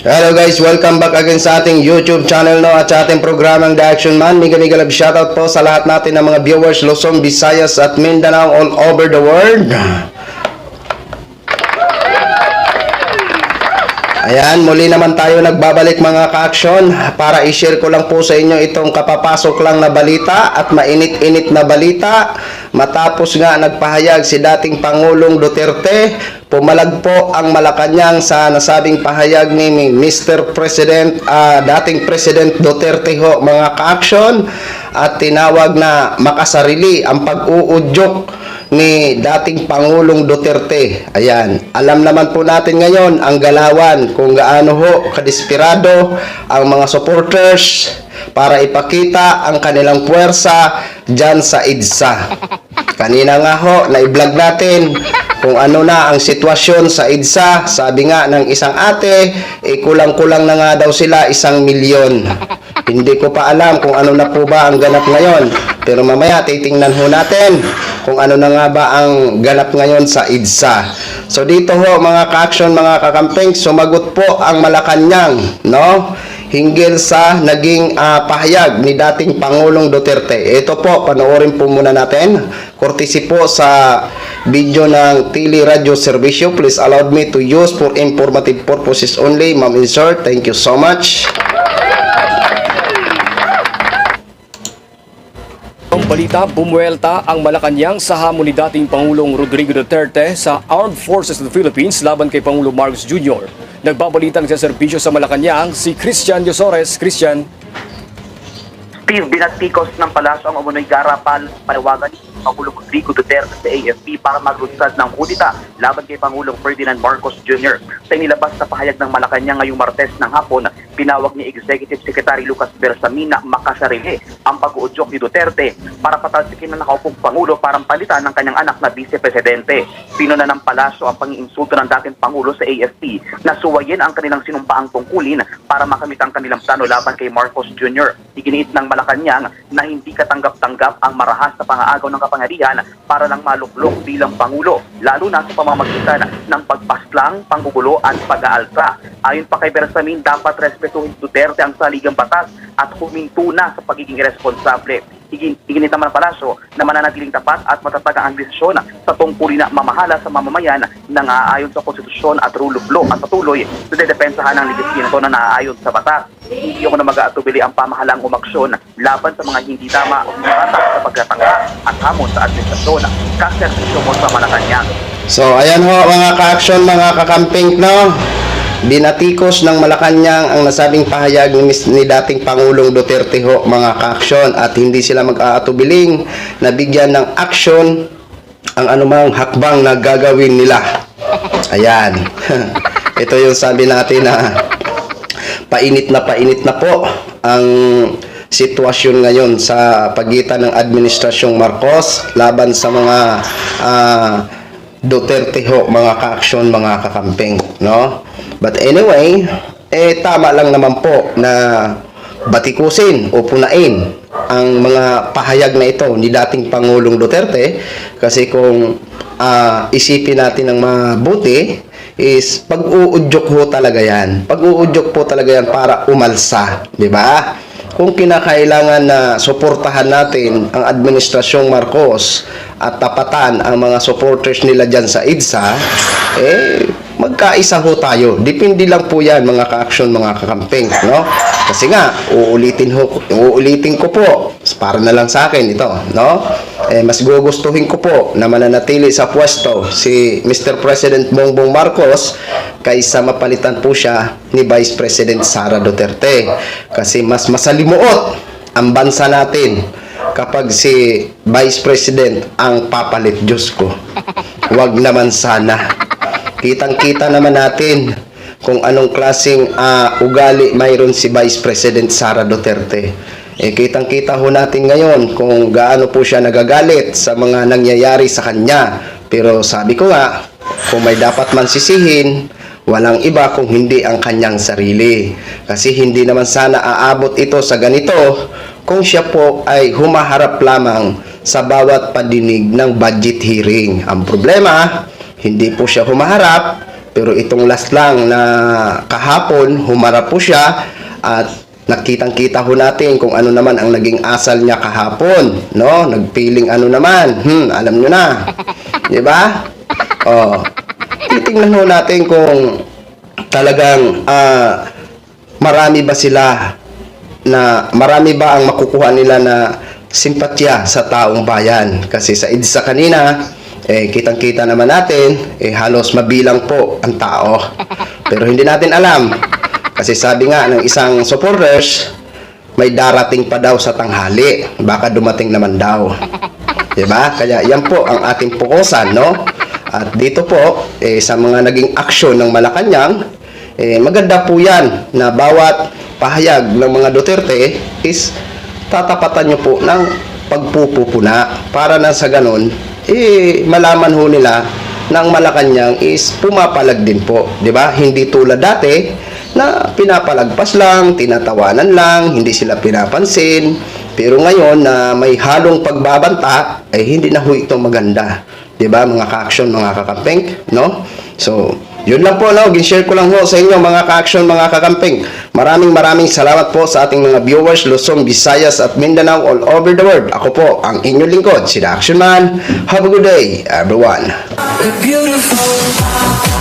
Hello guys, welcome back again sa ating YouTube channel at sa ating programang The Action Man. Mega love shoutout po sa lahat natin ng mga viewers Luzon, Visayas at Mindanao all over the world. Ayan, muli naman tayo nagbabalik mga ka-action para i-share ko lang po sa inyo itong kapapasok lang na balita at mainit-init na balita. Matapos nga nagpahayag si dating Pangulong Duterte, pumalag po ang Malacanang sa nasabing pahayag ni Mr. President, dating President Duterte ho mga ka-action, at tinawag na makasarili ang pag-uudyok ni dating Pangulong Duterte. Ayan, alam naman po natin ngayon ang galawan kung gaano ho kadesperado ang mga supporters para ipakita ang kanilang puwersa dyan sa EDSA. Kanina nga ho, na-vlog natin kung ano na ang sitwasyon sa EDSA. Sabi nga ng isang ate, kulang-kulang na nga daw sila 1 milyon. Hindi ko pa alam kung ano na po ba ang ganap ngayon. Pero mamaya titingnan ho natin kung ano na nga ba ang ganap ngayon sa EDSA. So dito ho mga ka-action, mga kakamping, sumagot po ang Malacanang, no? Hinggil sa naging pahayag ni dating Pangulong Duterte. Ito po, panoorin po muna natin. Courtesy po sa video ng Tele Radio Servicio. Please allow me to use for informative purposes only. Ma'am insert, thank you so much. Ang balita, bumuelta ang Malacanang sa hamon ni dating Pangulong Rodrigo Duterte sa Armed Forces of the Philippines laban kay Pangulong Marcos Jr. Nagbabalitang sa serbisyo sa Malacanang si Christian Yosores. Christian. Steve, binatikos ng palasyo ang umunoy garapal panawagan ni Pangulong Rodrigo Duterte sa AFP para maglunsad ng kudita laban kay Pangulong Ferdinand Marcos Jr. Sa inilabas na pahayag ng Malacanang ngayong Martes ng hapon, pinawag ni Executive Secretary Lucas Bersamin na makasarili ang pag-uudyok ni Duterte para patalsikin na nakaupong Pangulo para palitan ng kanyang anak na Vice Presidente. Pinuna ng palasyo ang pang-iinsulto ng dating Pangulo sa AFP na suwayin ang kanilang sinumpaang tungkulin para makamit ang kanilang plano laban kay Marcos Jr. Iginiit ng Malacanang na hindi katanggap-tanggap ang marahas na pang-aagaw ng kapangyarihan para lang maluklok bilang Pangulo, lalo na sa pamamagitan ng pagpaslang, panggugulo at pag-aalsa. Ayon pa kay Bersamin, dapat respetuhin Duterte ang saligang batas at huminto na sa pagiging irresponsable. Iginit naman ang palasyo na mananatiling tapat at matatag ang desisyon sa tungkulin na mamahala sa mamamayan na naaayon sa konstitusyon at rule of law at patuloy na dedepensahan ng legislatibo ito na naaayon sa batas. Hindi ako na mag-aatubili ang pamahalang umaksyon laban sa mga hindi tama o hinatatak sa pagkatangka at hamon sa administrasyon. Kaserbisyo mo sa Malacanang. So ayan ho mga ka-action, mga kakamping, no? Binatikos ng Malacanang ang nasabing pahayag ni dating Pangulong Duterte ho mga ka-action, at hindi sila mag-aatubiling na bigyan ng action ang anumang hakbang na gagawin nila. Ayan. Ito yung sabi natin na painit na po ang sitwasyon ngayon sa pagitan ng Administrasyong Marcos laban sa mga Duterte ho mga ka-action, mga kakamping, no? But anyway, tama lang naman po na batikusin o punain ang mga pahayag na ito ni dating Pangulong Duterte, kasi kung isipin natin ng mabuti is pag-uudyok ho talaga yan. Pag-uudyok po talaga yan para umalsa, di ba? Kung kinakailangan na suportahan natin ang Administrasyong Marcos at tapatan ang mga supporters nila dyan sa EDSA, magkaisa ho tayo. Depende lang po yan mga ka-action, mga kakamping, no? Kasi nga, uulitin ko po, para na lang sa akin ito, no? Mas gugustuhin ko po na mananatili sa pwesto si Mr. President Bongbong Marcos kaysa mapalitan po siya ni Vice President Sara Duterte. Kasi mas masalimuot ang bansa natin kapag si Vice President ang papalit. Diyos ko, wag naman sana. Kitang-kita naman natin kung anong klaseng ugali mayroon si Vice President Sara Duterte. Kitang-kita ho natin ngayon kung gaano po siya nagagalit sa mga nangyayari sa kanya. Pero sabi ko nga, kung may dapat man sisihin, walang iba kung hindi ang kanyang sarili. Kasi hindi naman sana aabot ito sa ganito kung siya po ay humaharap lamang sa bawat padinig ng budget hearing. Ang problema, hindi po siya humaharap Pero itong last lang na kahapon, humarap po siya at nakitang-kita ho natin kung ano naman ang naging asal niya kahapon, no? Nagpiling ano naman, alam nyo na. Di ba? Oh, titingnan ho natin kung talagang marami ba ang makukuha nila na simpatya sa taong bayan. Kasi sa EDSA kanina, kitang-kita naman natin, halos mabilang po ang tao. Pero hindi natin alam. Kasi sabi nga ng isang supporters, may darating pa daw sa tanghali. Baka dumating naman daw. Diba? Kaya yan po ang ating pukusan, no? At dito po, sa mga naging aksyon ng Malacanang, maganda po yan na bawat pahayag ng mga Duterte is tatapatan nyo po ng pagpupupuna para na sa ganun, malaman ho nila ng Malacanang is pumapalag din po. Diba? Hindi tulad dati, na pinapalagpas lang, tinatawanan lang, hindi sila pinapansin. Pero ngayon na may halong pagbabanta, hindi na ho ito maganda. 'Di ba mga ka-action, mga kakamping, no? So, yun lang po, no? Gin-share ko lang ho sa inyo mga ka-action, mga kakamping. Maraming salamat po sa ating mga viewers, Luzon, Visayas at Mindanao all over the world. Ako po ang inyong lingkod, si The Action Man. Have a good day, everyone. Beautiful.